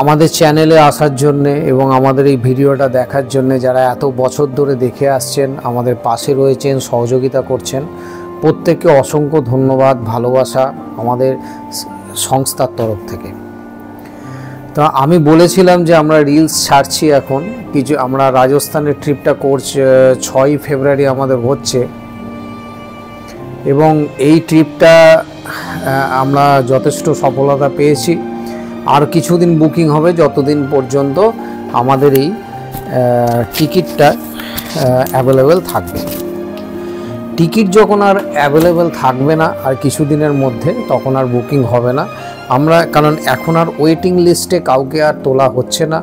আমাদের চ্যানেলে আসার জন্য এবং আমাদের এই ভিডিওটা দেখার জন্য যারা এত বছর ধরে দেখে আসছেন, আমাদের পাশে রয়েছেন, সহযোগিতা করছেন, প্রত্যেককে অসংখ্য ধন্যবাদ, ভালোবাসা আমাদের সংস্থার তরফ থেকে। তো আমি বলেছিলাম যে আমরা রিলস ছাড়ছি এখন কিছু, আমরা রাজস্থানের ট্রিপটা করছি 6ই ফেব্রুয়ারি আমাদের হচ্ছে, এবং এই ট্রিপটা আমরা যথেষ্ট সফলতা পেয়েছি। আর কিছুদিন বুকিং হবে যতদিন পর্যন্ত আমাদের এই টিকিটটা অ্যাভেলেবেল থাকবে। টিকিট যখন আর অ্যাভেলেবেল থাকবে না আর কিছুদিনের মধ্যে, তখন আর বুকিং হবে না আমরা, কারণ এখন আর ওয়েটিং লিস্টে কাউকে আর তোলা হচ্ছে না,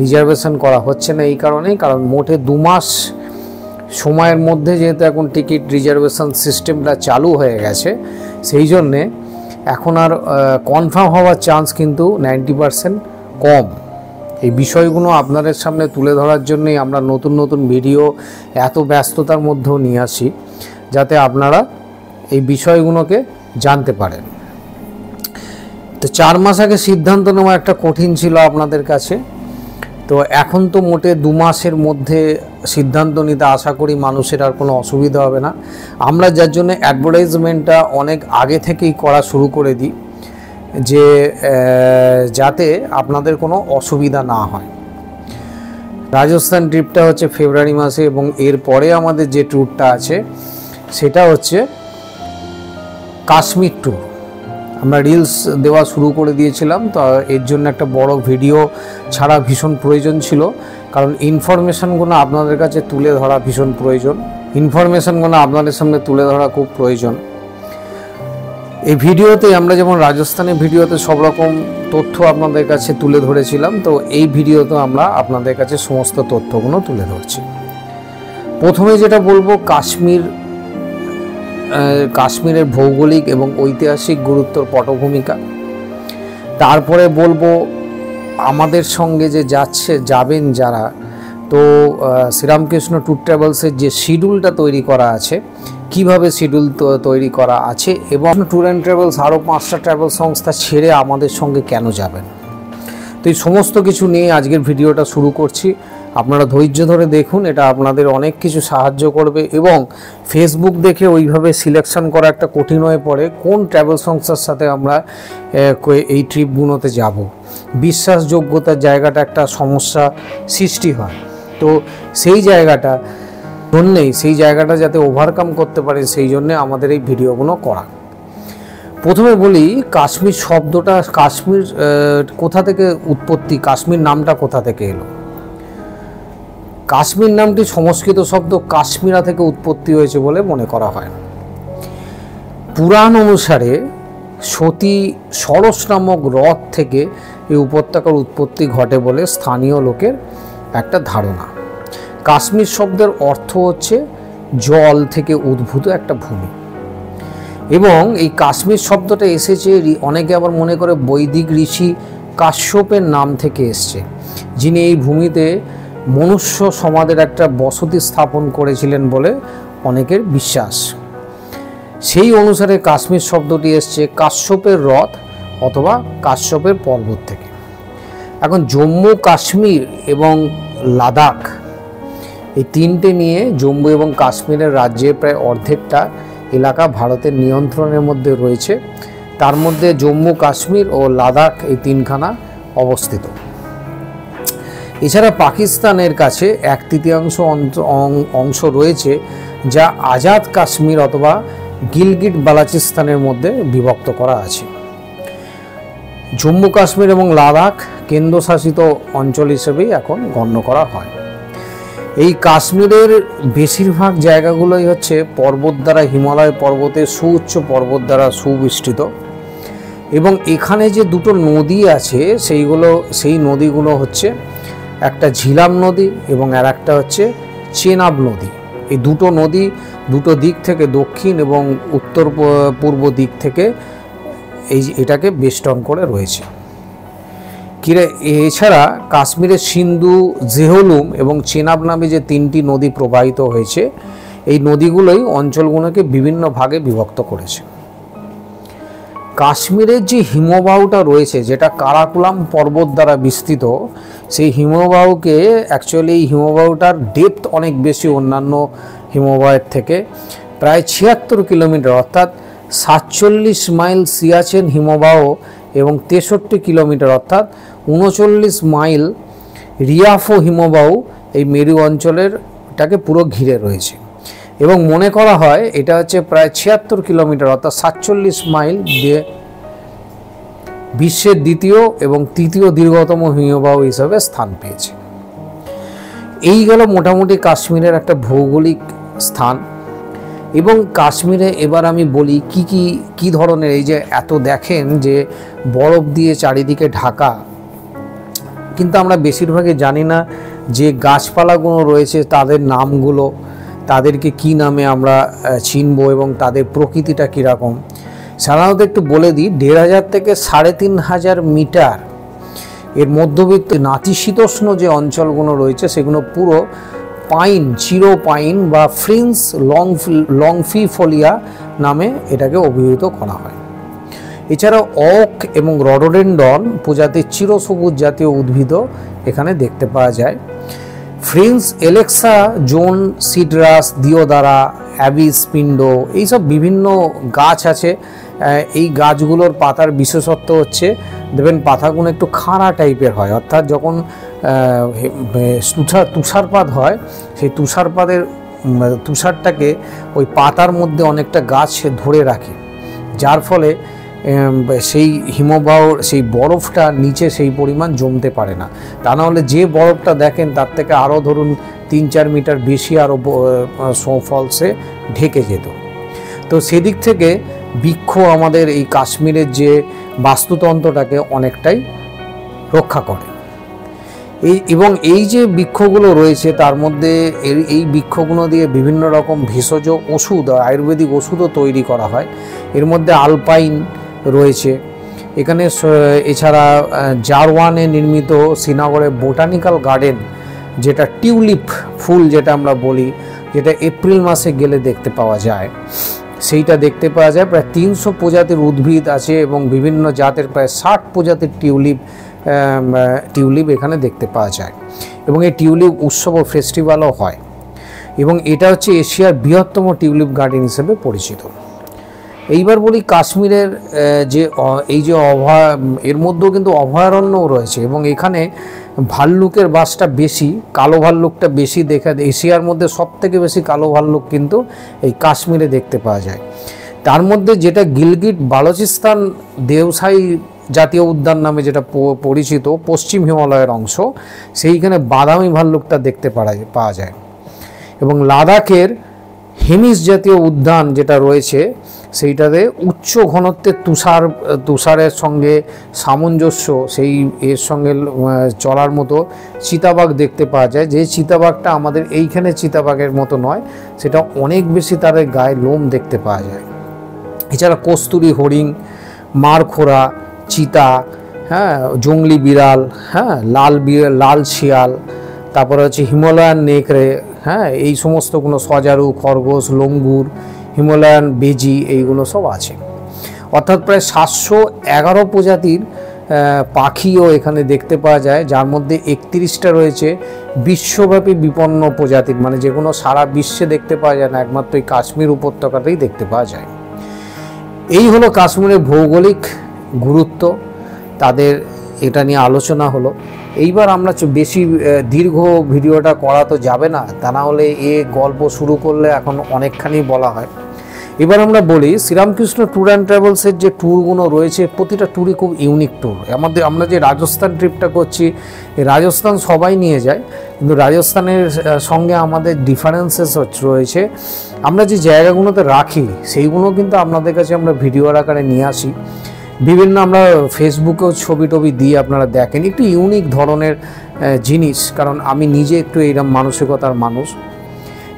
রিজার্ভেশন করা হচ্ছে না। এই কারণেই, কারণ মোটে 2 মাস সময়ের মধ্যে যেহেতু এখন টিকিট রিজার্ভেশন সিস্টেমটা চালু হয়ে গেছে, সেই জন্যে এখন আর কনফার্ম হওয়ার চান্স কিন্তু 90% কম। এই বিষয়গুলো আপনাদের সামনে তুলে ধরার জন্যই আমরা নতুন নতুন ভিডিও এত ব্যস্ততার মধ্যেও নিয়ে আসি, যাতে আপনারা এই বিষয়গুলোকে জানতে পারেন। তো 4 মাস আগে সিদ্ধান্ত নেওয়া একটা কঠিন ছিল আপনাদের কাছে, তো এখন তো মোটে 2 মাসের মধ্যে সিদ্ধান্ত নিতে আশা করি মানুষের আর কোনো অসুবিধা হবে না। আমরা যার জন্য অ্যাডভার্টাইজমেন্টটা অনেক আগে থেকেই করা শুরু করে দিই, যে যাতে আপনাদের কোনো অসুবিধা না হয়। রাজস্থান ট্রিপটা হচ্ছে ফেব্রুয়ারি মাসে, এবং এরপরে আমাদের যে ট্যুরটা আছে সেটা হচ্ছে কাশ্মীর ট্যুর। আমরা রিলস দেওয়া শুরু করে দিয়েছিলাম, তো এর জন্য একটা বড় ভিডিও ছাড়া ভীষণ প্রয়োজন ছিল, কারণ ইনফরমেশানগুলো আপনাদের কাছে তুলে ধরা ভীষণ প্রয়োজন, ইনফরমেশানগুলো আপনাদের সামনে তুলে ধরা খুব প্রয়োজন। এই ভিডিওতে আমরা যেমন রাজস্থানের ভিডিওতে সব রকম তথ্য আপনাদের কাছে তুলে ধরেছিলাম, তো এই ভিডিওতে আমরা আপনাদের কাছে সমস্ত তথ্যগুলো তুলে ধরছি। প্রথমে যেটা বলবো, কাশ্মীরের ভৌগোলিক এবং ঐতিহাসিক গুরুত্বর পটভূমিকা। তারপরে বলবো আমাদের সঙ্গে যে যাবেন যারা, তো শ্রীরামকৃষ্ণ ট্যুর ট্রাভেলসের যে শিডিউলটা তৈরি করা আছে, কিভাবে শিডিউল তৈরি করা আছে, এবং ট্যুর অ্যান্ড ট্রাভেলস আরও 5টা ট্রাভেল সংস্থা ছেড়ে আমাদের সঙ্গে কেন যাবেন। তো এই সমস্ত কিছু নিয়ে আজকের ভিডিওটা শুরু করছি। আপনারা ধৈর্য ধরে দেখুন, এটা আপনাদের অনেক কিছু সাহায্য করবে। এবং ফেসবুক দেখে ওইভাবে সিলেকশন করা একটা কঠিন হয়ে পড়ে, কোন ট্রাভেল সংস্থার সাথে আমরা এই ট্রিপগুলোতে যাব, বিশ্বাসযোগ্যতার জায়গাটা একটা সমস্যা সৃষ্টি হয়। তো সেই জায়গাটা জন্যেই, সেই জায়গাটা যাতে ওভারকাম করতে পারে, সেই জন্যে আমাদের এই ভিডিওগুলো করা। প্রথমে বলি, কাশ্মীর শব্দটা, কাশ্মীর কোথা থেকে উৎপত্তি, কাশ্মীর নামটা কোথা থেকে এলো। কাশ্মীর নামটি সংস্কৃত শব্দ কাশ্মীরা থেকে উৎপত্তি হয়েছে বলে মনে করা হয়। পুরাণ অনুসারে সতী সরস নামক হ্রদ থেকে এই উপত্যকার উৎপত্তি ঘটে বলে স্থানীয় লোকের একটা ধারণা। কাশ্মীর শব্দের অর্থ হচ্ছে জল থেকে উদ্ভূত একটা ভূমি, এবং এই কাশ্মীর শব্দটা এসেছে, অনেকে আবার মনে করে বৈদিক ঋষি কাশ্যপের নাম থেকে এসছে, যিনি এই ভূমিতে মনুষ্য সমাজের একটা বসতি স্থাপন করেছিলেন বলে অনেকের বিশ্বাস। সেই অনুসারে কাশ্মীর শব্দটি এসছে কাশ্যপের হ্রদ অথবা কাশ্যপের পর্বত থেকে। এখন জম্মু কাশ্মীর এবং লাদাখ, এই 3টে নিয়ে জম্মু এবং কাশ্মীরের রাজ্যের প্রায় অর্ধেকটা এলাকা ভারতের নিয়ন্ত্রণের মধ্যে রয়েছে। তার মধ্যে জম্মু কাশ্মীর ও লাদাখ এই 3খানা অবস্থিত। এছাড়া পাকিস্তানের কাছে 1/3 অংশ রয়েছে, যা আজাদ কাশ্মীর অথবা গিলগিট বালচিস্তানের মধ্যে বিভক্ত করা আছে। জম্মু কাশ্মীর এবং লাদাখ কেন্দ্রশাসিত অঞ্চল হিসেবেই এখন গণ্য করা হয়। এই কাশ্মীরের বেশিরভাগ জায়গাগুলোই হচ্ছে পর্বত দ্বারা, হিমালয় পর্বতের সুউচ্চ পর্বত দ্বারা সুবেষ্টিত। এবং এখানে যে দুটো নদী আছে সেই নদীগুলো হচ্ছে একটা ঝিলাম নদী এবং আর একটা হচ্ছে চেনাব নদী। এই দুটো নদী দুটো দিক থেকে, দক্ষিণ এবং উত্তর পূর্ব দিক থেকে এটাকে বেষ্টন করে রয়েছে। এছাড়া কাশ্মীরের সিন্ধু, জেহলুম এবং চেনাব নামে যে 3টি নদী প্রবাহিত হয়েছে, এই নদীগুলোই অঞ্চলগুলোকে বিভিন্ন ভাগে বিভক্ত করেছে। কাশ্মীরের যে হিমবাহটা রয়েছে, যেটা কারাকোরাম পর্বত দ্বারা বিস্তৃত, সেই হিমবাহকে অ্যাকচুয়ালি এই হিমবাহটার ডেপথ অনেক বেশি অন্যান্য হিমবাহের থেকে, প্রায় 76 কিলোমিটার, অর্থাৎ 47 মাইল সিয়াচেন হিমবাহ এবং 63 কিলোমিটার অর্থাৎ 39 মাইল রিয়াফো হিমবাহ এই মেরু অঞ্চলেরটাকে পুরো ঘিরে রয়েছে। এবং মনে করা হয় এটা হচ্ছে প্রায় 76 কিলোমিটার অর্থাৎ 47 মাইল দিয়ে বিশ্বের দ্বিতীয় এবং তৃতীয় দীর্ঘতম হিমবাহ হিসাবে স্থান পেয়েছে। এই গেল মোটামুটি কাশ্মীরের একটা ভৌগোলিক স্থান। এবং কাশ্মীরে এবার আমি বলি কি ধরনের, এই যে এত দেখেন যে বরফ দিয়ে চারিদিকে ঢাকা, কিন্তু আমরা বেশিরভাগই জানি না যে গাছপালাগুলো রয়েছে তাদের নামগুলো, তাদেরকে কি নামে আমরা চিনব এবং তাদের প্রকৃতিটা কীরকম। সাধারণত একটু বলে দিই, 1500 থেকে 3500 মিটার এর মধ্যবিত্ত নাতিশীতোষ্ণ যে অঞ্চলগুলো রয়েছে সেগুলো পুরো পাইন, চিরো পাইন বা ফ্রিন্স লংফিফোলিয়া নামে এটাকে অভিহিত করা হয়। এছাড়াও ওক এবং রডোডেন্ড্রন প্রজাতির চিরসবুজ জাতীয় উদ্ভিদও এখানে দেখতে পাওয়া যায়। ফ্রিন্স, এলেক্সা, জোন, সিডরাস, দিওদারা, অ্যাবিস, পিন্ডো, এইসব বিভিন্ন গাছ আছে। এই গাছগুলোর পাতার বিশেষত্ব হচ্ছে, দেখবেন পাতাগুলো একটু খাড়া টাইপের হয়, অর্থাৎ যখন তুষারপাত হয় সেই তুষারটাকে ওই পাতার মধ্যে অনেকটা গাছ ধরে রাখে, যার ফলে সেই হিমবাহ, সেই বরফটা নিচে সেই পরিমাণ জমতে পারে না। তা নাহলে যে বরফটা দেখেন তার থেকে আরও ধরুন 3-4 মিটার বেশি আরও স্নোফলসে ঢেকে যেত। তো সেদিক থেকে বৃক্ষ আমাদের এই কাশ্মীরের যে বাস্তুতন্ত্রটাকে অনেকটাই রক্ষা করে। এবং এই যে বৃক্ষগুলো রয়েছে তার মধ্যে এই বৃক্ষগুলো দিয়ে বিভিন্ন রকম ভেষজ ওষুধ, আয়ুর্বেদিক ওষুধও তৈরি করা হয়। এর মধ্যে আলপাইন রয়েছে এখানে। এছাড়া জারওয়ানে নির্মিত শ্রীনগরের বোটানিক্যাল গার্ডেন, যেটা টিউলিপ ফুল যেটা আমরা বলি, যেটা এপ্রিল মাসে গেলে দেখতে পাওয়া যায়, সেইটা দেখতে পাওয়া যায়। প্রায় 300 প্রজাতির উদ্ভিদ আছে এবং বিভিন্ন জাতের প্রায় 60 প্রজাতির টিউলিপ এখানে দেখতে পাওয়া যায়। এবং এই টিউলিপ উৎসব ও ফেস্টিভ্যালও হয়। এবং এটা হচ্ছে এশিয়ার বৃহত্তম টিউলিপ গার্ডেন হিসেবে পরিচিত। এইবার বলি কাশ্মীরের এই যে এর মধ্যেও কিন্তু অভয়ারণ্যও রয়েছে এবং এখানে ভাল্লুকের বাসটা বেশি, কালো ভাল্লুকটা বেশি এশিয়ার মধ্যে সবথেকে বেশি কালো ভাল্লুক কিন্তু এই কাশ্মীরে দেখতে পাওয়া যায়। তার মধ্যে যেটা গিলগিট বালচিস্তান দেওসাই জাতীয় উদ্যান নামে যেটা পরিচিত, পশ্চিম হিমালয়ের অংশ, সেইখানে বাদামি ভাল্লুকটা দেখতে পাওয়া যায়। এবং লাদাখের হেমিস জাতীয় উদ্যান যেটা রয়েছে সেইটাতে উচ্চ ঘনত্বের তুষারের সঙ্গে সামঞ্জস্য, সেই এর সঙ্গে চলার মতো চিতাবাঘ দেখতে পাওয়া যায়। যে চিতাবাঘটা আমাদের এইখানে চিতাবাঘের মতো নয়, সেটা অনেক বেশি তাদের গায়ে লোম দেখতে পাওয়া যায়। এছাড়া কস্তুরী হরিণ, মারখোরা, চিতা, জংলি বিড়াল, লাল শিয়াল, তারপরে হচ্ছে হিমালয়ান নেকড়ে, এই সমস্তগুলো, সজারু, খরগোশ, লঙ্গুর, হিমালয়ান বেজি, এইগুলো সব আছে। অর্থাৎ প্রায় 711 প্রজাতির পাখিও এখানে দেখতে পাওয়া যায়, যার মধ্যে 31টা রয়েছে বিশ্বব্যাপী বিপন্ন প্রজাতির, মানে যেগুলো সারা বিশ্বে দেখতে পাওয়া যায় না, একমাত্র এই কাশ্মীর উপত্যকাতেই দেখতে পাওয়া যায়। এই হলো কাশ্মীরের ভৌগোলিক গুরুত্ব, তাদের এটা নিয়ে আলোচনা হলো। এইবার আমরা বেশি দীর্ঘ ভিডিওটা করা তো যাবে না, তা না হলে গল্প শুরু করলে এখন অনেকখানি বলা হয়। এবার আমরা বলি শ্রীরামকৃষ্ণ ট্যুর অ্যান্ড ট্রাভেলসের যে ট্যুরগুলো রয়েছে প্রতিটা ট্যুরই খুব ইউনিক ট্যুর। আমরা যে রাজস্থান ট্রিপটা করছি, এই রাজস্থান সবাই নিয়ে যায়, কিন্তু রাজস্থানের সঙ্গে আমাদের ডিফারেন্সেস রয়েছে। আমরা যে জায়গাগুলোতে রাখি সেইগুলো কিন্তু আপনাদের কাছে আমরা ভিডিওর আকারে নিয়ে আসি, বিভিন্ন আমরা ফেসবুকেও ছবি টবি দিই, আপনারা দেখেন, একটু ইউনিক ধরনের জিনিস, কারণ আমি নিজে একটু এইরকম মানসিকতার মানুষ।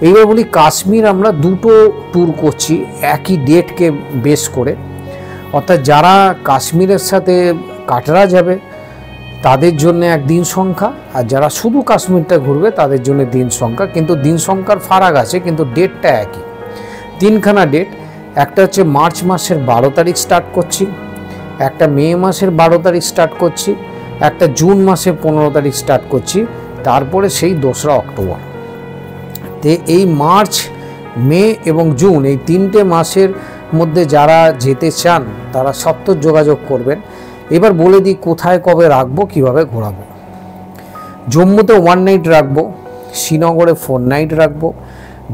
এইবার বলি কাশ্মীর আমরা দুটো ট্যুর করছি একই ডেটকে বেস করে, অর্থাৎ যারা কাশ্মীরের সাথে কাটরা যাবে তাদের জন্য এক দিন সংখ্যা, আর যারা শুধু কাশ্মীরটা ঘুরবে তাদের জন্য দিন সংখ্যা, কিন্তু দিন সংখ্যার ফারাক আছে, কিন্তু ডেটটা একই। তিনখানা ডেট, একটা হচ্ছে মার্চ মাসের 12 তারিখ স্টার্ট করছি, একটা মে মাসের 12 তারিখ স্টার্ট করছি, একটা জুন মাসের 15 তারিখ স্টার্ট করছি, তারপরে সেই 2রা অক্টোবর। তো এই মার্চ, মে এবং জুন এই 3টে মাসের মধ্যে যারা যেতে চান তারা সত্তর যোগাযোগ করবেন। এবার বলে দিই কোথায় কবে রাখবো, কিভাবে ঘোরাবো। জম্মুতে 1 নাইট রাখবো, শ্রীনগরে 4 নাইট রাখবো,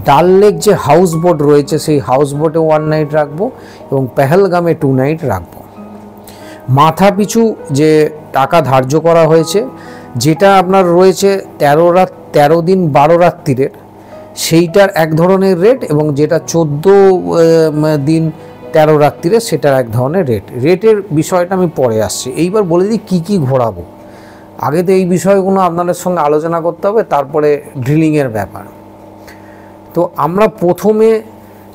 ডাল লেক যে হাউস বোট রয়েছে সেই হাউস বোটে 1 নাইট রাখবো, এবং পেহেলগামে 2 নাইট রাখবো। মাথা পিছু যে টাকা ধার্য করা হয়েছে, যেটা আপনার রয়েছে 13 দিন 12 রাত্রিরের, সেইটার এক ধরনের রেট, এবং যেটা 14 দিন 13 রাত্রিরে সেটার এক ধরনের রেট। রেটের বিষয়টা আমি পরে আসছি। এইবার বলে দিই কী কী ঘোরাবো। আগে তো এই বিষয়গুলো আপনাদের সঙ্গে আলোচনা করতে হবে, তারপরে ড্রিলিংয়ের ব্যাপার। তো আমরা প্রথমে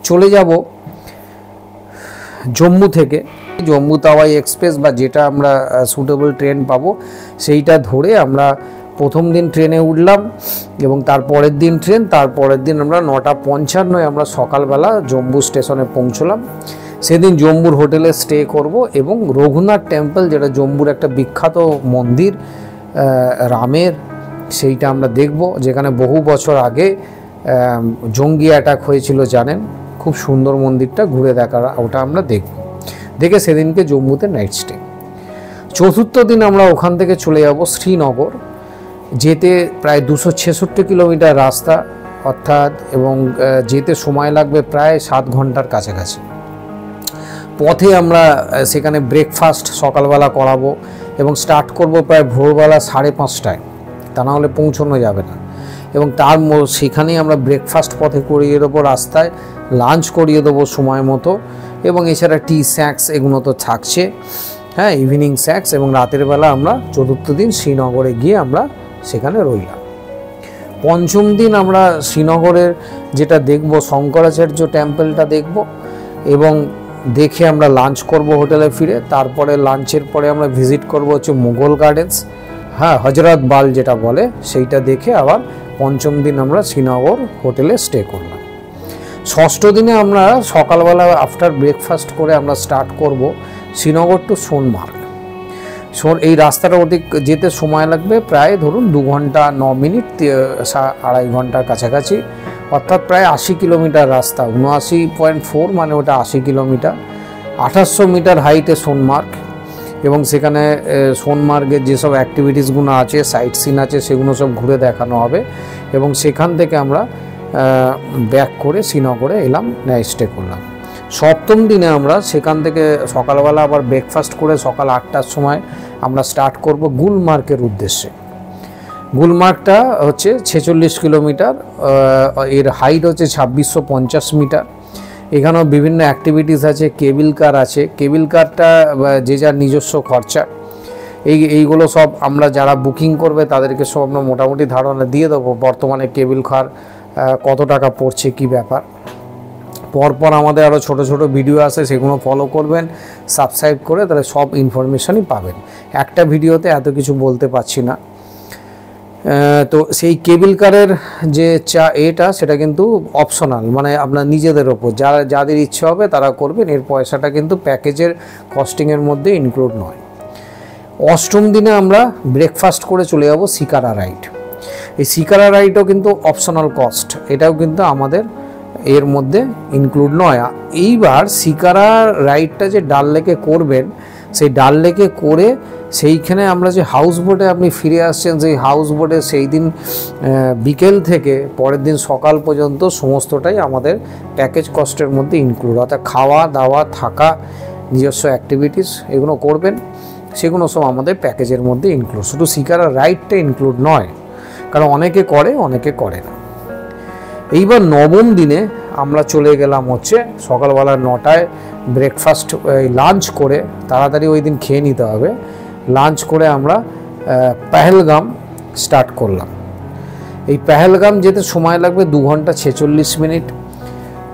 চলে যাব জম্মু থেকে, জম্মু তাওয়াই এক্সপ্রেস বা যেটা আমরা সুটেবল ট্রেন পাবো সেইটা ধরে আমরা প্রথম দিন ট্রেনে উঠলাম, এবং তারপরের দিন ট্রেন, তারপরের দিন আমরা 9:55 আমরা সকালবেলা জম্মু স্টেশনে পৌঁছলাম। সেদিন জম্মুর হোটেলে স্টে করব, এবং রঘুনাথ টেম্পল, যেটা জম্মুর একটা বিখ্যাত মন্দির রামের, সেইটা আমরা দেখব, যেখানে বহু বছর আগে জঙ্গি অ্যাটাক হয়েছিল জানেন। খুব সুন্দর মন্দিরটা, ঘুরে দেখার ওটা আমরা দেখে সেদিনকে জম্মুতে নাইট স্টে। চতুর্থ দিন আমরা ওখান থেকে চলে যাব শ্রীনগর, যেতে প্রায় 266 কিলোমিটার রাস্তা, অর্থাৎ, এবং যেতে সময় লাগবে প্রায় 7 ঘন্টার কাছাকাছি। পথে আমরা সেখানে ব্রেকফাস্ট সকালবেলা করাবো, এবং স্টার্ট করব প্রায় ভোরবেলা 5:30টায়, তা না হলে পৌঁছানো যাবে না। এবং সেখানেই আমরা ব্রেকফাস্ট পথে করিয়ে দেবো, রাস্তায় লাঞ্চ করিয়ে দেবো সময় মতো, এবং এছাড়া টি স্ন্যাক্স এগুলো তো থাকছে, হ্যাঁ, ইভিনিং স্ন্যাক্স। এবং রাতের বেলা আমরা চতুর্থ দিন শ্রীনগরে গিয়ে আমরা সেখানে রইলাম। পঞ্চম দিন আমরা শ্রীনগরের যেটা দেখব শঙ্করাচার্য টেম্পলটা দেখব, এবং দেখে আমরা লাঞ্চ করব হোটেলে ফিরে। তারপরে লাঞ্চের পরে আমরা ভিজিট করব হচ্ছে মুঘল গার্ডেন্স, হ্যাঁ, হজরত বাল যেটা বলে, সেইটা দেখে আবার পঞ্চম দিন আমরা শ্রীনগর হোটেলে স্টে করলাম। ষষ্ঠ দিনে আমরা সকালবেলা আফটার ব্রেকফাস্ট করে আমরা স্টার্ট করব শ্রীনগর টু সোনমার্গ। এই রাস্তাটা ওদিক যেতে সময় লাগবে প্রায় ধরুন 2 ঘন্টা 9 মিনিট, 2.5 ঘন্টার কাছাকাছি, অর্থাৎ প্রায় 80 কিলোমিটার রাস্তা। 79.4 মানে ওটা 80 কিলোমিটার। 2800 মিটার হাইটে সোনমার্গ, এবং সেখানে সোনমার্গের যেসব অ্যাক্টিভিটিসগুলো আছে, সাইট সিন আছে, সেগুলো সব ঘুরে দেখানো হবে। এবং সেখান থেকে আমরা ব্যাক করে শ্রীনগরে এলাম, নাইট স্টে করলাম। সপ্তম দিনে আমরা সেখান থেকে সকালবেলা আবার ব্রেকফাস্ট করে সকাল 8টার সময় আমরা স্টার্ট করব গুলমার্গের উদ্দেশ্যে। গুলমার্গটা হচ্ছে 46 কিলোমিটার, এর হাইট হচ্ছে 2650 মিটার। এখানেও বিভিন্ন অ্যাক্টিভিটিস আছে, কেবিল কার আছে। কেবিল কারটা যে যার নিজস্ব খরচা, এইগুলো সব আমরা যারা বুকিং করবে তাদেরকে সব আমরা মোটামুটি ধারণা দিয়ে দেবো বর্তমানে কেবিল কার কত টাকা পড়ছে, কি ব্যাপার। পরপর আমাদের আরও ছোট ছোট ভিডিও আছে, সেগুলো ফলো করবেন, সাবস্ক্রাইব করে, তাহলে সব ইনফরমেশনই পাবেন। একটা ভিডিওতে এত কিছু বলতে পারছি না। তো সেই কেবিল কারের যে এটা সেটা কিন্তু অপশনাল, মানে আপনার নিজেদের ওপর, যাদের ইচ্ছে হবে তারা করবেন। এর পয়সাটা কিন্তু প্যাকেজের কস্টিংয়ের মধ্যে ইনক্লুড নয়। অষ্টম দিনে আমরা ব্রেকফাস্ট করে চলে যাব শিকারা রাইড। এই শিকারা রাইডও কিন্তু অপশনাল কস্ট, এটাও কিন্তু আমাদের এর মধ্যে ইনক্লুড নয়। এইবার শিকারা রাইডটা যে ডাল লেকে করবেন, সেই ডাল লেকে করে সেইখানে আমরা যে হাউস বোটে আপনি ফিরে আসছেন, সেই হাউস বোটে সেই দিন বিকেল থেকে পরের দিন সকাল পর্যন্ত সমস্তটাই আমাদের প্যাকেজ কস্টের মধ্যে ইনক্লুড। অর্থাৎ খাওয়া দাওয়া থাকা নিজস্ব অ্যাক্টিভিটিস এগুলো করবেন, সেগুলো সব আমাদের প্যাকেজের মধ্যে ইনক্লুড। শুধু শিকারা রাইডটা ইনক্লুড নয়, কারণ অনেকে করে অনেকে করে না। এইবার নবম দিনে আমরা চলে গেলাম হচ্ছে সকালবেলা 9টায় ব্রেকফাস্ট লাঞ্চ করে, তাড়াতাড়ি ওই দিন খেয়ে নিতে হবে, লাঞ্চ করে আমরা পেহেলগাম স্টার্ট করলাম। এই পেহেলগাম যেতে সময় লাগবে 2 ঘন্টা 46 মিনিট,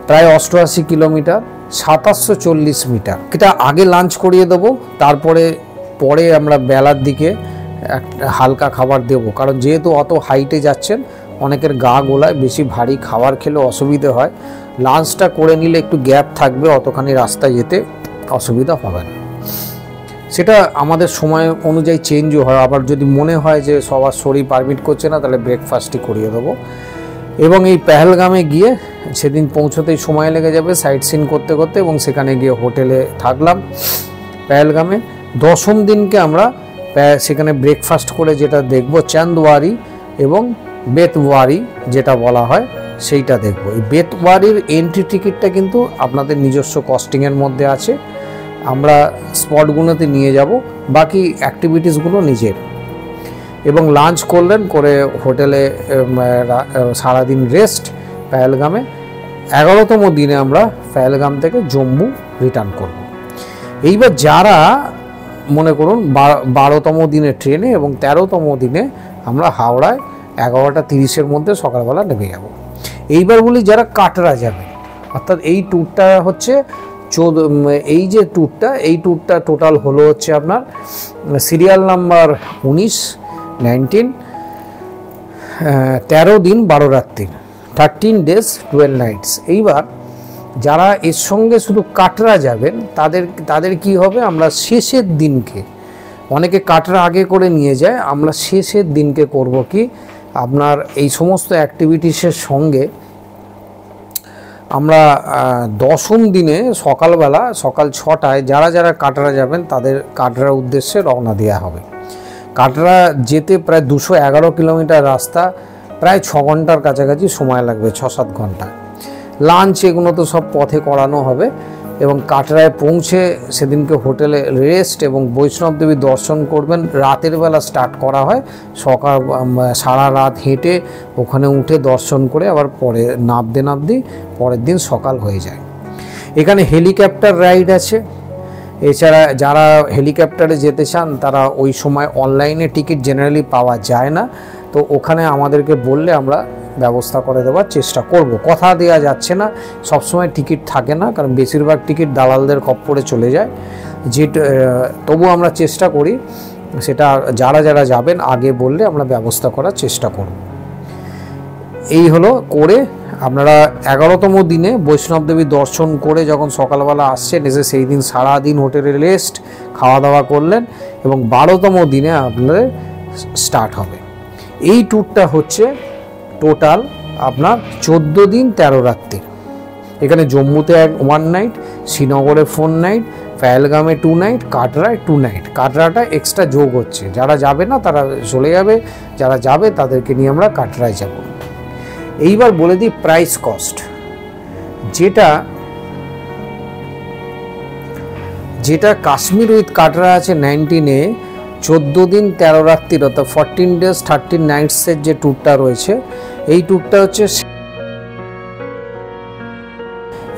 প্রায় 88 কিলোমিটার, 2740 মিটার। এটা আগে লাঞ্চ করিয়ে দেবো, তারপরে আমরা বেলার দিকে হালকা খাবার দেব, কারণ যেহেতু অত হাইটে যাচ্ছেন অনেকের গা গোলায়, বেশি ভারী খাবার খেলে অসুবিধে হয়। লাঞ্চটা করে নিলে একটু গ্যাপ থাকবে, অতখানি রাস্তায় যেতে অসুবিধা হবে না। সেটা আমাদের সময় অনুযায়ী চেঞ্জও হয়, আবার যদি মনে হয় যে সবার শরীর পারমিট করছে না তাহলে ব্রেকফাস্টই করিয়ে দেবো। এবং এই পেহেলগামে গিয়ে সেদিন পৌঁছতেই সময় লেগে যাবে সাইট সিন করতে করতে, এবং সেখানে গিয়ে হোটেলে থাকলাম পেহেলগামে। 10ম দিনকে আমরা সেখানে ব্রেকফাস্ট করে যেটা দেখব চাঁদওয়ারি এবং বেতওয়ারি যেটা বলা হয় সেইটা দেখব। এই বেতওয়ারির এন্ট্রি টিকিটটা কিন্তু আপনাদের নিজস্ব কস্টিংয়ের মধ্যে আছে, আমরা স্পটগুলোতে নিয়ে যাব, বাকি অ্যাক্টিভিটিসগুলো নিজের। এবং লাঞ্চ করলেন, করে হোটেলে সারাদিন রেস্ট পেহেলগামে। 11তম দিনে আমরা পেহেলগাম থেকে জম্মু রিটার্ন করব। এইবার যারা মনে করুন 12তম দিনে ট্রেনে এবং 13তম দিনে আমরা হাওড়ায় 11টা 30-এর মধ্যে সকালবেলা নেমে যাব। এইবার বলি যারা কাটরা যাবে, অর্থাৎ এই ট্যুরটা হচ্ছে এই যে ট্যুরটা, এই ট্যুরটা টোটাল হলো হচ্ছে আপনার সিরিয়াল নাম্বার 19 13 দিন 12 রাত্রি, 13 days 12 nights। এইবার যারা এর সঙ্গে শুধু কাটরা যাবেন তাদের কি হবে, আমরা শেষের দিনকে, অনেকে কাটরা আগে করে নিয়ে যায়, আমরা শেষের দিনকে করব কি আপনার এই সমস্ত অ্যাক্টিভিটিসের সঙ্গে আমরা 10ম দিনে সকালবেলা সকাল 6টায় যারা কাটরা যাবেন তাদের কাটরার উদ্দেশ্যে রওনা দেওয়া হবে। কাটরা যেতে প্রায় 211 কিলোমিটার রাস্তা, প্রায় 6 ঘন্টার কাছাকাছি সময় লাগবে, 6-7 ঘন্টা। লাঞ্চ এগুলো তো সব পথে করানো হবে, এবং কাটরায় পৌঁছে সেদিনকে হোটেলে রেস্ট এবং বৈষ্ণব দেবী দর্শন করবেন। রাতের বেলা স্টার্ট করা হয়, সকাল সারা রাত হেঁটে ওখানে উঠে দর্শন করে আবার পরে নাবতে পরের দিন সকাল হয়ে যায়। এখানে হেলিকপ্টার রাইড আছে। এছাড়া যারা হেলিকপ্টারে যেতে চান তারা ওই সময় অনলাইনে টিকিট জেনারেলি পাওয়া যায় না, তো ওখানে আমাদেরকে বললে আমরা ব্যবস্থা করে দেওয়ার চেষ্টা করব। কথা দেওয়া যাচ্ছে না, সবসময় টিকিট থাকে না, কারণ বেশিরভাগ টিকিট দালালদের খপ্পরে চলে যায়, তবু আমরা চেষ্টা করি সেটা যারা যাবেন আগে বললে আমরা ব্যবস্থা করার চেষ্টা করব। এই হলো করে আপনারা 11তম দিনে বৈষ্ণব দেবী দর্শন করে যখন সকালবেলা আসছেন, এসে সেই দিন সারাদিন হোটেলে রেস্ট খাওয়া দাওয়া করলেন, এবং 12তম দিনে আপনাদের স্টার্ট হবে। এই ট্যুরটা হচ্ছে টোটাল আপনার 14 দিন 13 রাত্রি। এখানে জম্মুতে 1 নাইট, শ্রীনগরে 4 নাইট, পেহেলগামে 2 নাইট, কাটরায় 2 নাইট। কাটরাটা এক্সট্রা যোগ হচ্ছে, যারা যাবে না তারা চলে যাবে, যারা যাবে তাদেরকে নিয়ে আমরা কাটরায় যাব। এইবার বলে দিই প্রাইস কস্ট, যেটা কাশ্মীর উইথ কাটরা আছে 19-এ 14 দিন 13 রাত্রির, অর্থাৎ 14 days 13 nights-এর যে ট্যুরটা রয়েছে, এই ট্যুরটা হচ্ছে,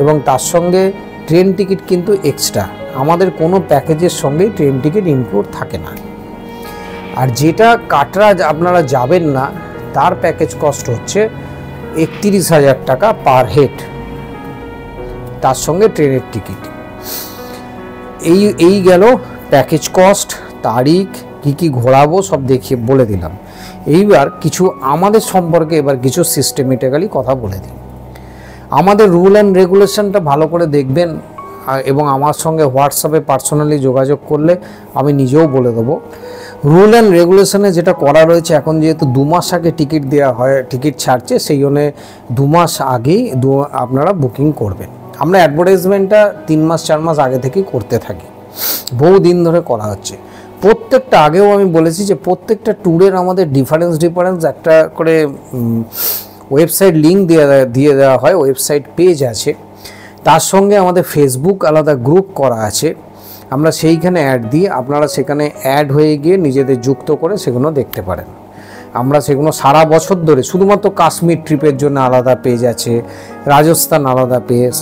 এবং তার সঙ্গে ট্রেন টিকিট কিন্তু এক্সট্রা, আমাদের কোনো প্যাকেজের সঙ্গেই ট্রেন টিকিট ইনক্লুড থাকে না। আর যেটা কাটরা আপনারা যাবেন না তার প্যাকেজ কস্ট হচ্ছে 31,000 টাকা পার হেড, তার সঙ্গে ট্রেনের টিকিট। এই গেল প্যাকেজ কস্ট, তারিখ, কি ঘোরাবো সব দেখিয়ে বলে দিলাম। এইবার কিছু আমাদের সম্পর্কে এবার কিছু সিস্টেমেটিক্যালি কথা বলে দিই। আমাদের রুল অ্যান্ড রেগুলেশনটা ভালো করে দেখবেন, এবং আমার সঙ্গে হোয়াটসঅ্যাপে পার্সোনালি যোগাযোগ করলে আমি নিজেও বলে দেবো। রুল অ্যান্ড রেগুলেশনে যেটা করা রয়েছে, এখন যেহেতু 2 মাস আগে টিকিট দেওয়া হয়, টিকিট ছাড়ছে, সেই জন্যে 2 মাস আগেই আপনারা বুকিং করবেন। আমরা অ্যাডভার্টাইজমেন্টটা 3 মাস 4 মাস আগে থেকেই করতে থাকি, বহু দিন ধরে করা হচ্ছে। প্রত্যেকটা, আগেও আমি বলেছি যে প্রত্যেকটা ট্যুরের আমাদের ডিফারেন্স একটা করে ওয়েবসাইট লিঙ্ক দিয়ে দেওয়া হয়, ওয়েবসাইট পেজ আছে, তার সঙ্গে আমাদের ফেসবুক আলাদা গ্রুপ করা আছে। আমরা সেইখানে অ্যাড দিই, আপনারা সেখানে অ্যাড হয়ে গিয়ে নিজেদের যুক্ত করে সেগুলো দেখতে পারেন। আমরা সেগুলো সারা বছর ধরে, শুধুমাত্র কাশ্মীর ট্রিপের জন্য আলাদা পেজ আছে, রাজস্থান আলাদা পেজ,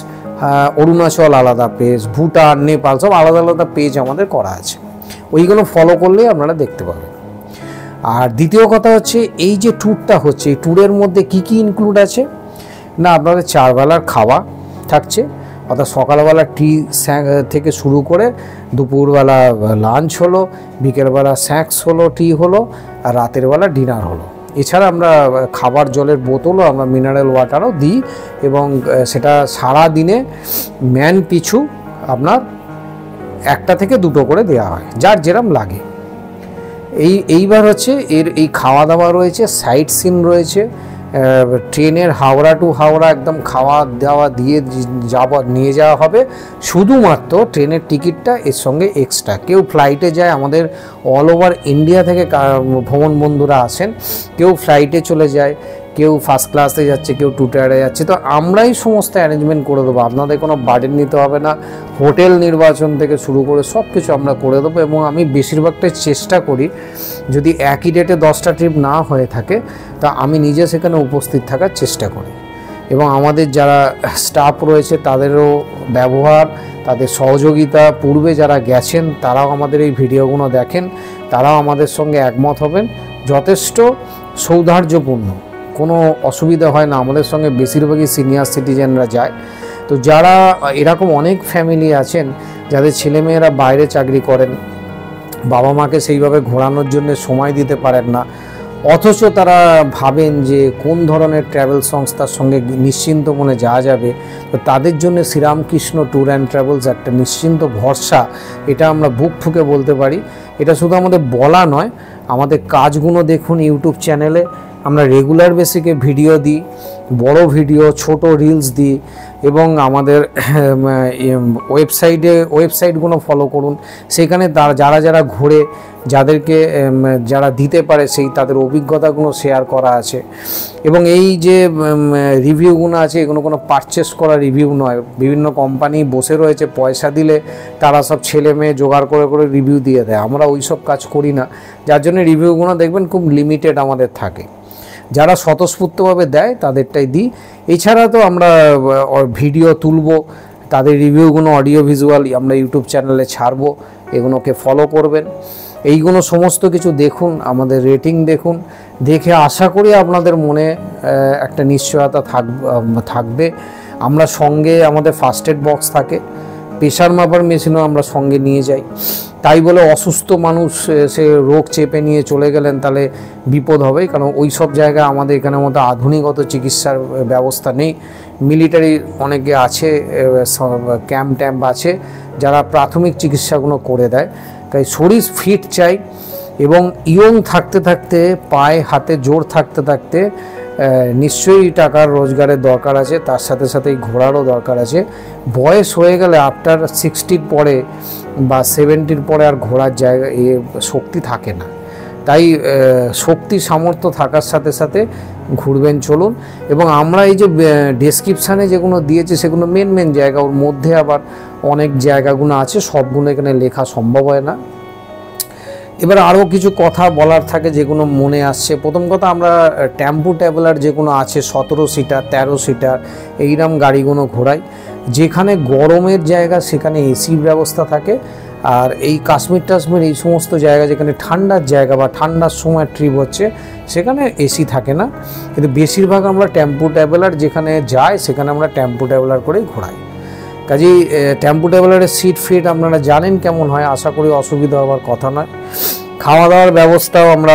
অরুণাচল আলাদা পেজ, ভুটান, নেপাল সব আলাদা আলাদা পেজ আমাদের করা আছে। ওইগুলো ফলো করলেই আপনারা দেখতে পাবেন। আর দ্বিতীয় কথা হচ্ছে, এই যে ট্যুরটা হচ্ছে, এই ট্যুরের মধ্যে কি কি ইনক্লুড আছে না, আপনাদের 4 বেলার খাওয়া থাকছে, অর্থাৎ সকালবেলা টি থেকে শুরু করে দুপুরবেলা লাঞ্চ হলো, বিকেলবেলা স্ন্যাক্স হলো, টি হলো, আর রাতের বেলা ডিনার হলো। এছাড়া আমরা খাবার জলের বোতলও, আমরা মিনারেল ওয়াটারও দিই, এবং সেটা সারা দিনে ম্যান পিছু আপনার 1টা থেকে 2টো করে দেওয়া হয়, যার যেরম লাগে। এইবার হচ্ছে এই খাওয়া দাওয়া রয়েছে, সাইট সিন রয়েছে, ট্রেনের হাওড়া টু হাওড়া একদম খাওয়া দাওয়া দিয়ে নিয়ে যাওয়া হবে। শুধুমাত্র ট্রেনের টিকিটটা এর সঙ্গে এক্সট্রা। কেউ ফ্লাইটে যায়, আমাদের অল ওভার ইন্ডিয়া থেকে ভ্রমণ বন্ধুরা আসেন, কেউ ফ্লাইটে চলে যায়, কেউ ফার্স্ট ক্লাসে যাচ্ছে, কেউ 2 টায়ারে যাচ্ছে। তো আমরাই সমস্ত অ্যারেঞ্জমেন্ট করে দেবো, আপনাদের কোনো বার্ডেন নিতে হবে না। হোটেল নির্বাচন থেকে শুরু করে সব কিছু আমরা করে দেবো। এবং আমি বেশিরভাগটাই চেষ্টা করি, যদি একই ডেটে 10টা ট্রিপ না হয়ে থাকে, তা আমি নিজে সেখানে উপস্থিত থাকার চেষ্টা করি। এবং আমাদের যারা স্টাফ রয়েছে তাদেরও ব্যবহার, তাদের সহযোগিতা, পূর্বে যারা গেছেন তারাও আমাদের এই ভিডিওগুলো দেখেন, তারাও আমাদের সঙ্গে একমত হবেন। যথেষ্ট সৌহার্দ্যপূর্ণ, কোনো অসুবিধা হয় না। আমাদের সঙ্গে বেশিরভাগই সিনিয়র সিটিজেনরা যায়। তো যারা এরকম অনেক ফ্যামিলি আছেন যাদের ছেলেমেয়েরা বাইরে চাকরি করেন, বাবা মাকে সেইভাবে ঘোরানোর জন্য সময় দিতে পারেন না, অথচ তারা ভাবেন যে কোন ধরনের ট্রাভেল সংস্থার সঙ্গে নিশ্চিন্ত মনে যাওয়া যাবে, তো তাদের জন্য শ্রীরামকৃষ্ণ ট্যুর অ্যান্ড ট্রাভেলস একটা নিশ্চিন্ত ভরসা। এটা আমরা বুক ঠুকে বলতে পারি। এটা শুধু আমাদের বলা নয়, আমাদের কাজগুলো দেখুন ইউটিউব চ্যানেলে আমরা রেগুলার বেসিকে ভিডিও দিই, বড় ভিডিও, ছোট রিলস দিই, এবং আমাদের ওয়েবসাইটগুলো ফলো করুন। সেখানে যারা ঘুরে, যাদেরকে যারা দিতে পারে সেই তাদের অভিজ্ঞতাগুলো শেয়ার করা আছে। এবং এই যে রিভিউগুলো আছে, এগুলো কোনো পারচেস করা রিভিউ নয়। বিভিন্ন কোম্পানি বসে রয়েছে, পয়সা দিলে তারা সব ছেলে মেয়ে জোগাড় করে করে রিভিউ দিয়ে দেয়। আমরা ওই সব কাজ করি না, যার জন্য রিভিউগুলো দেখবেন খুব লিমিটেড আমাদের থাকে। যারা স্বতঃস্ফূর্তভাবে দেয় তাদেরটাই দিই। এছাড়া তো আমরা ভিডিও তুলব, তাদের রিভিউগুলো অডিও ভিজুয়াল আমরা ইউটিউব চ্যানেলে ছাড়বো, এগুলোকে ফলো করবেন। এইগুলো সমস্ত কিছু দেখুন, আমাদের রেটিং দেখুন, দেখে আশা করি আপনাদের মনে একটা নিশ্চয়তা থাকবে। আমরা সঙ্গে আমাদের ফার্স্ট এড বক্স থাকে, প্রেশার মাপার মেশিনও আমরা সঙ্গে নিয়ে যাই। তাই বলে অসুস্থ মানুষ সে রোগ চেপে নিয়ে চলে গেলেন তাহলে বিপদ হবে, কারণ ওই সব জায়গায় আমাদের এখানের মতো আধুনিকত চিকিৎসার ব্যবস্থা নেই। মিলিটারি অনেকে আছে, ক্যাম্প আছে, যারা প্রাথমিক চিকিৎসাগুলো করে দেয়। তাই শরীর ফিট চাই, এবং ইয়ং থাকতে থাকতে, পায়ে হাতে জোর থাকতে থাকতে নিশ্চয়ই টাকার রোজগারের দরকার আছে, তার সাথে সাথে ঘোরারও দরকার আছে। বয়স হয়ে গেলে আফটার 60 পরে বা 70 পরে আর ঘোরার জায়গা শক্তি থাকে না। তাই শক্তি সামর্থ্য থাকার সাথে সাথে ঘুরবেন, চলুন। এবং আমরা এই যে ডেসক্রিপশানে যেগুলো দিয়েছি সেগুলো মেন জায়গা, ওর মধ্যে আবার অনেক জায়গাগুলো আছে, সবগুলো এখানে লেখা সম্ভব হয় না। এবার আরও কিছু কথা বলার থাকে যেগুলো মনে আসছে। প্রথম কথা, আমরা টেম্পো ট্রাভেলার যেগুলো আছে 17 সিটার 13 সিটার এইরকম গাড়িগুলো ঘোরাই। যেখানে গরমের জায়গা সেখানে এসির ব্যবস্থা থাকে, আর এই কাশ্মীর এই সমস্ত জায়গা যেখানে ঠান্ডার জায়গা বা ঠান্ডার সময় ট্রিপ হচ্ছে সেখানে এসি থাকে না। কিন্তু বেশিরভাগ আমরা টেম্পো ট্রাভেলার যেখানে যায় সেখানে আমরা টেম্পো ট্রাভেলার করেই ঘোরাই। কাজেই টেম্পো ট্রাভেলারের সিট ফিট আপনারা জানেন কেমন হয়, আশা করি অসুবিধা হওয়ার কথা নয়। খাওয়া দাওয়ার ব্যবস্থাও আমরা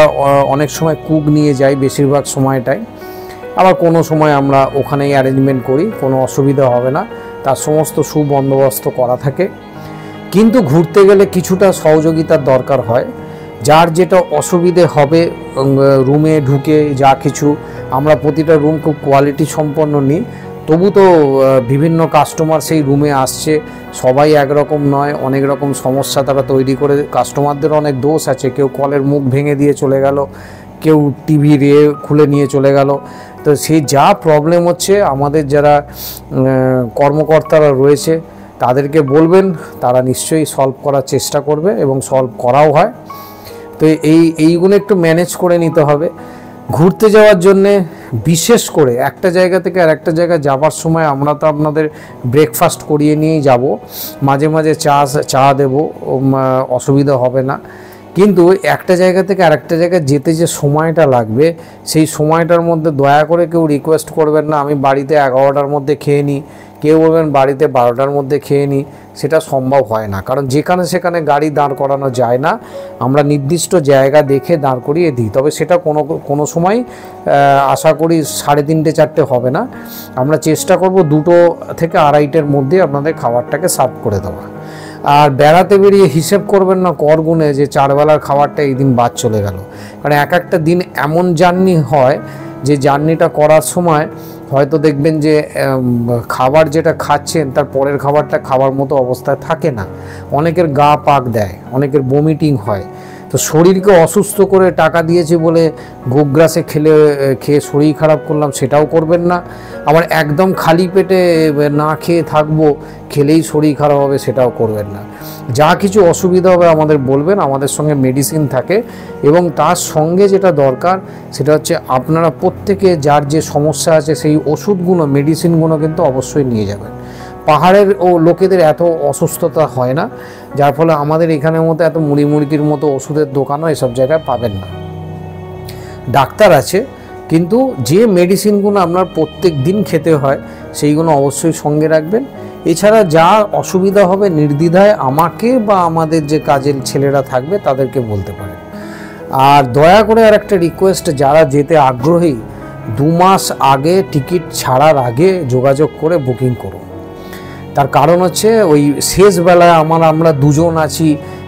অনেক সময় কুক নিয়ে যাই, বেশিরভাগ সময়টাই। আবার কোনো সময় আমরা ওখানেই অ্যারেঞ্জমেন্ট করি, কোনো অসুবিধা হবে না, তার সমস্ত সুবন্দোবস্ত করা থাকে। কিন্তু ঘুরতে গেলে কিছুটা সহযোগিতার দরকার হয়। যার যেটা অসুবিধে হবে রুমে ঢুকে যা কিছু, আমরা প্রতিটা রুম খুব কোয়ালিটি সম্পন্ন নিই। তবু তো বিভিন্ন কাস্টমার সেই রুমে আসছে, সবাই একরকম নয়, অনেক রকম সমস্যা তারা তৈরি করে। কাস্টমারদের অনেক দোষ আছে, কেউ কলের মুখ ভেঙে দিয়ে চলে গেল, কেউ টিভি খুলে নিয়ে চলে গেল। তো সেই যা প্রবলেম হচ্ছে, আমাদের যারা কর্মকর্তারা রয়েছে তাদেরকে বলবেন, তারা নিশ্চয়ই সলভ করার চেষ্টা করবে এবং সলভ করাও হয়। তো এইগুলো একটু ম্যানেজ করে নিতে হবে। ঘুরতে যাওয়ার জন্যে বিশেষ করে একটা জায়গা থেকে আর একটা জায়গায় যাবার সময় আমরা তো আপনাদের ব্রেকফাস্ট করিয়ে নিয়েই যাব, মাঝে মাঝে চা দেবো, অসুবিধা হবে না। কিন্তু একটা জায়গা থেকে আরেকটা জায়গায় যেতে যে সময়টা লাগবে, সেই সময়টার মধ্যে দয়া করে কেউ রিকোয়েস্ট করবেন না আমি বাড়িতে 11টার মধ্যে খেয়ে নিই, কেউ বলবেন বাড়িতে 12টার মধ্যে খেয়ে নিই। সেটা সম্ভব হয় না, কারণ যেখানে সেখানে গাড়ি দাঁড় করানো যায় না। আমরা নির্দিষ্ট জায়গা দেখে দাঁড় করিয়ে দিই, তবে সেটা কোনো সময় আশা করি 3:30 4টে হবে না। আমরা চেষ্টা করব 2টো থেকে 2:30টার মধ্যে আপনাদের খাবারটাকে সার্ভ করে দেওয়া। আর বেড়াতে বেরিয়ে হিসেব করবেন না কর গুণে যে 4 বেলার খাবারটা এই দিন বাদ চলে গেল। কারণ এক একটা দিন এমন জার্নি হয় যে জার্নিটা করার সময় হয়তো দেখবেন যে খাবার যেটা খাচ্ছেন তার পরের খাবারটা খাবার মতো অবস্থায় থাকে না। অনেকের গা পাক দেয়, অনেকের বমিটিং হয়। তো শরীরকে অসুস্থ করে টাকা দিয়েছি বলে গোগ্রাসে খেয়ে শরীর খারাপ করলাম, সেটাও করবেন না। আবার একদম খালি পেটে না খেয়ে থাকবো, খেলেই শরীর খারাপ হবে, সেটাও করবেন না। যা কিছু অসুবিধা হবে আমাদের বলবেন, আমাদের সঙ্গে মেডিসিন থাকে। এবং তার সঙ্গে যেটা দরকার সেটা হচ্ছে আপনারা প্রত্যেকে যার যে সমস্যা আছে সেই ওষুধগুলো, মেডিসিনগুলো কিন্তু অবশ্যই নিয়ে যাবেন। পাহাড়ের লোকেদের এত অসুস্থতা হয় না, যার ফলে আমাদের এখানের মতো এত মুড়ির মতো ওষুধের দোকানও এসব জায়গায় পাবেন না। ডাক্তার আছে, কিন্তু যে মেডিসিনগুলো আপনার প্রত্যেক দিন খেতে হয় সেইগুলো অবশ্যই সঙ্গে রাখবেন। এছাড়া যা অসুবিধা হবে নির্দ্বিধায় আমাকে বা আমাদের যে কাজের ছেলেরা থাকবে তাদেরকে বলতে পারেন। আর দয়া করে আর একটা রিকোয়েস্ট, যারা যেতে আগ্রহী 2 মাস আগে টিকিট ছাড়ার আগে যোগাযোগ করে বুকিং করুন। তার কারণ হচ্ছে ওই শেষ বেলায় আমরা 2 জন আছি,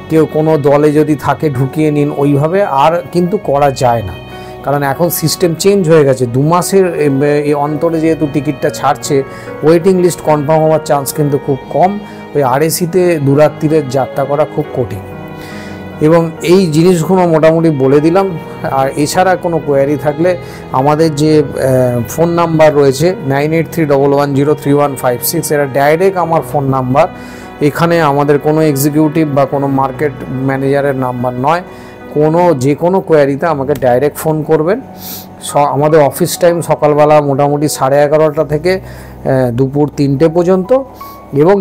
কেউ কোনো দলে যদি থাকে ঢুকিয়ে নিন, ওইভাবে আর কিন্তু করা যায় না। কারণ এখন সিস্টেম চেঞ্জ হয়ে গেছে। 2 মাসের এই অন্তরে যেহেতু টিকিটটা ছাড়ছে, ওয়েটিং লিস্ট কনফার্ম হওয়ার চান্স কিন্তু খুব কম। ওই RAC-তে 2 রাত্রিরের যাত্রা করা খুব কঠিন। এবং এই জিনিসগুলো মোটামুটি বলে দিলাম। আর এছাড়া কোনো কোয়ারি থাকলে আমাদের যে ফোন নাম্বার রয়েছে 9831103156, এটা ডাইরেক্ট আমার ফোন নাম্বার। এখানে আমাদের কোনো এক্সিকিউটিভ বা কোনো মার্কেট ম্যানেজারের নাম্বার নয়। যে কোনো কোয়ারিতে আমাকে ডাইরেক্ট ফোন করবেন। আমাদের অফিস টাইম সকালবেলা মোটামুটি 11:30টা থেকে দুপুর 3টে পর্যন্ত, এবং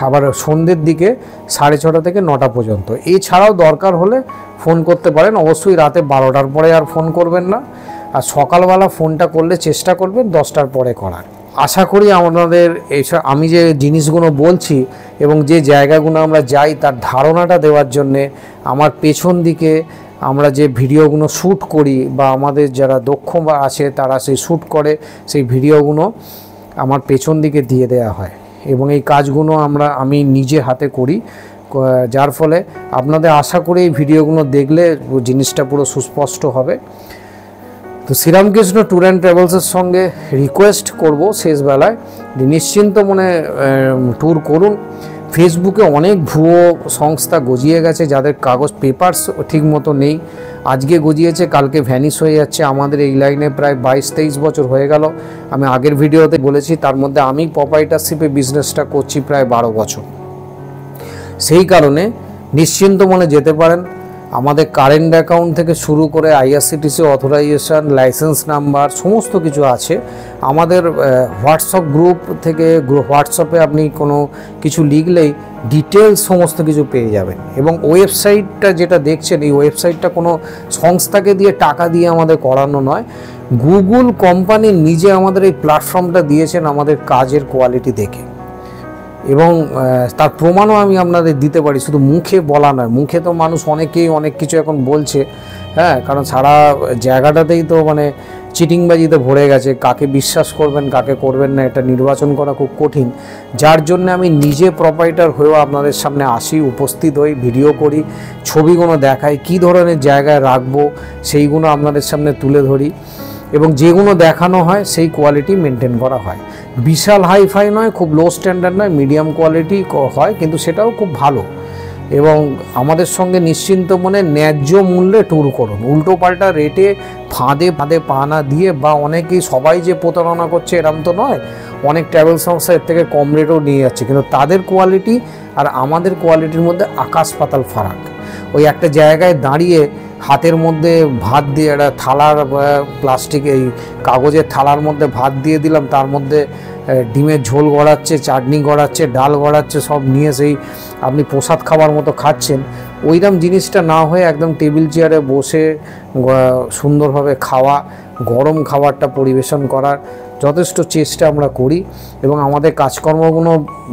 আবার সন্ধ্যের দিকে 6:30 থেকে 9টা পর্যন্ত। এছাড়াও দরকার হলে ফোন করতে পারেন, অবশ্যই রাতে 12টার পরে আর ফোন করবেন না। আর সকালবেলা ফোনটা করলে চেষ্টা করবেন 10টার পরে করার। আশা করি আপনাদের এইসব আমি যে জিনিসগুলো বলছি এবং যে জায়গাগুলো আমরা যাই তার ধারণাটা দেওয়ার জন্যে আমার পেছন দিকে আমরা যে ভিডিওগুলো শ্যুট করি বা আমাদের যারা দক্ষ আছে তারা সেই শ্যুট করে, সেই ভিডিওগুলো আমার পেছন দিকে দিয়ে দেওয়া হয়। এবং এই কাজগুলো আমি নিজে হাতে করি, যার ফলে আপনাদের আশা করি এই ভিডিওগুলো দেখলে জিনিসটা পুরো সুস্পষ্ট হবে। তো শ্রীরামকৃষ্ণ ট্যুর অ্যান্ড ট্রাভেলসের সঙ্গে রিকোয়েস্ট করব শেষবেলায় নিশ্চিন্ত মনে ট্যুর করুন। ফেসবুকে অনেক ভুয়ো সংস্থা গজিয়ে গেছে, যাদের কাগজ পেপারস ঠিক মতো নেই। আজকে গজিয়েছে, কালকে ভ্যানিশ হয়ে যাচ্ছে। আমাদের এই লাইনে প্রায় 22-23 বছর হয়ে গেল। আমি আগের ভিডিওতে বলেছি, তার মধ্যে আমি প্রপাইটারশিপে বিজনেসটা করছি প্রায় 12 বছর। সেই কারণে নিশ্চিন্ত মনে যেতে পারেন। আমাদের কারেন্ট অ্যাকাউন্ট থেকে শুরু করে IRCTC অথরাইজেশন, লাইসেন্স নাম্বার সমস্ত কিছু আছে। আমাদের হোয়াটসঅ্যাপ গ্রুপ থেকে হোয়াটসঅ্যাপে আপনি কোনো কিছু লিখলেই ডিটেলস সমস্ত কিছু পেয়ে যাবেন। এবং ওয়েবসাইটটা যেটা দেখছেন, এই ওয়েবসাইটটা কোনো সংস্থাকে দিয়ে টাকা দিয়ে আমাদের করানো নয়। গুগল কোম্পানি নিজে আমাদের এই প্ল্যাটফর্মটা দিয়েছেন আমাদের কাজের কোয়ালিটি দেখে, এবং তার প্রমাণও আমি আপনাদের দিতে পারি। শুধু মুখে বলা নয়, মুখে তো মানুষ অনেকেই অনেক কিছু এখন বলছে, হ্যাঁ, কারণ সারা জায়গাটাতেই তো চিটিংবাজিতে ভরে গেছে। কাকে বিশ্বাস করবেন কাকে করবেন না এটা নির্বাচন করা খুব কঠিন, যার জন্য আমি নিজে প্রোপাইটার হয়েও আপনাদের সামনে আসি, উপস্থিত হই, ভিডিও করি, ছবিগুলো দেখাই, কী ধরনের জায়গায় রাখবো সেইগুলো আপনাদের সামনে তুলে ধরি, এবং যেগুলো দেখানো হয় সেই কোয়ালিটি মেনটেন করা হয়। বিশাল হাইফাই নয়, খুব লো স্ট্যান্ডার্ড নয়, মিডিয়াম কোয়ালিটি হয়, কিন্তু সেটাও খুব ভালো। এবং আমাদের সঙ্গে নিশ্চিন্ত মনে ন্যায্য মূল্যে ট্যুর করুন, উল্টো পাল্টা রেটে ফাঁদে পা না দিয়ে, বা অনেকেই সবাই যে প্রতারণা করছে এরম তো নয়, অনেক ট্রাভেল সংস্থা এর থেকে কম রেটেও নিয়ে যাচ্ছে, কিন্তু তাদের কোয়ালিটি আর আমাদের কোয়ালিটির মধ্যে আকাশ পাতাল ফারাক। ওই একটা জায়গায় দাঁড়িয়ে হাতের মধ্যে ভাত দিয়ে, একটা থালার প্লাস্টিক এই কাগজের থালার মধ্যে ভাত দিয়ে দিলাম, তার মধ্যে ডিমের ঝোল গড়াচ্ছে, চাটনি গড়াচ্ছে, ডাল গড়াচ্ছে, সব নিয়ে সেই আপনি প্রসাদ খাবার মতো খাচ্ছেন। ওইরকম জিনিসটা না হয়ে একদম টেবিল চেয়ারে বসে সুন্দরভাবে খাওয়া, গরম খাবারটা পরিবেশন করার যথেষ্ট চেষ্টা আমরা করি। এবং আমাদের কাজকর্মগুলো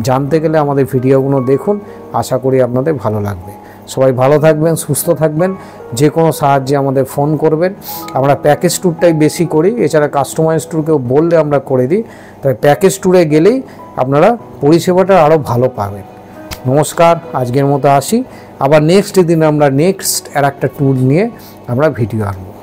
জানতে গেলে আমাদের ভিডিওগুলো দেখুন, আশা করি আপনাদের ভালো লাগবে। সবাই ভালো থাকবেন, সুস্থ থাকবেন, যে কোনো সাহায্যে আমাদের ফোন করবেন। আমরা প্যাকেজ ট্যুরটাই বেশি করি, এছাড়া কাস্টমাইজ ট্যুরকেও বললে আমরা করে দিই। তাই প্যাকেজ ট্যুরে গেলেই আপনারা পরিষেবাটা আরও ভালো পাবেন। নমস্কার, আজকের মতো আসি, আবার নেক্সট দিন আমরা নেক্সট আর একটা ট্যুর নিয়ে আমরা ভিডিও আনবো।